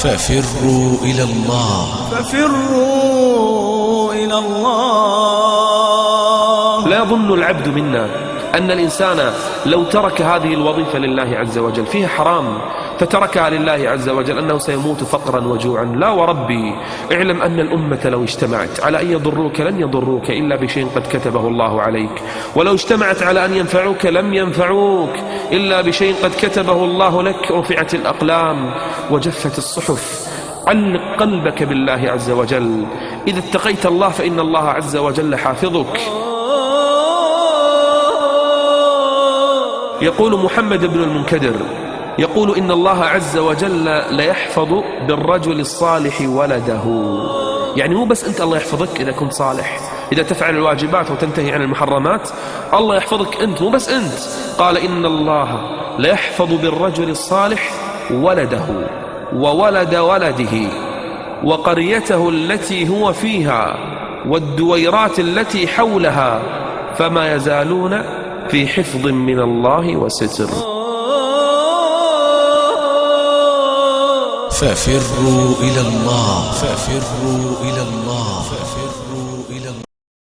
ففروا إلى الله. ففروا إلى الله. لا يظن العبد منا أن الإنسان لو ترك هذه الوظيفة لله عز وجل فيها حرام فتركها لله عز وجل أنه سيموت فقرا وجوعا. لا وربي، اعلم أن الأمة لو اجتمعت على أن يضروك لن يضروك إلا بشيء قد كتبه الله عليك، ولو اجتمعت على أن ينفعوك لم ينفعوك إلا بشيء قد كتبه الله لك. رفعت الأقلام وجفت الصحف. علق قلبك بالله عز وجل. إذا اتقيت الله فإن الله عز وجل حافظك. يقول محمد بن المنكدر يقول إن الله عز وجل ليحفظ بالرجل الصالح ولده. يعني مو بس أنت الله يحفظك إذا كنت صالح، إذا تفعل الواجبات وتنتهي عن المحرمات الله يحفظك أنت، مو بس أنت. قال إن الله ليحفظ بالرجل الصالح ولده وولد ولده وقريته التي هو فيها والدويرات التي حولها، فما يزالون في حفظ من الله وستر. ففروا إلى الله. ففروا إلى الله. ففروا إلى الله.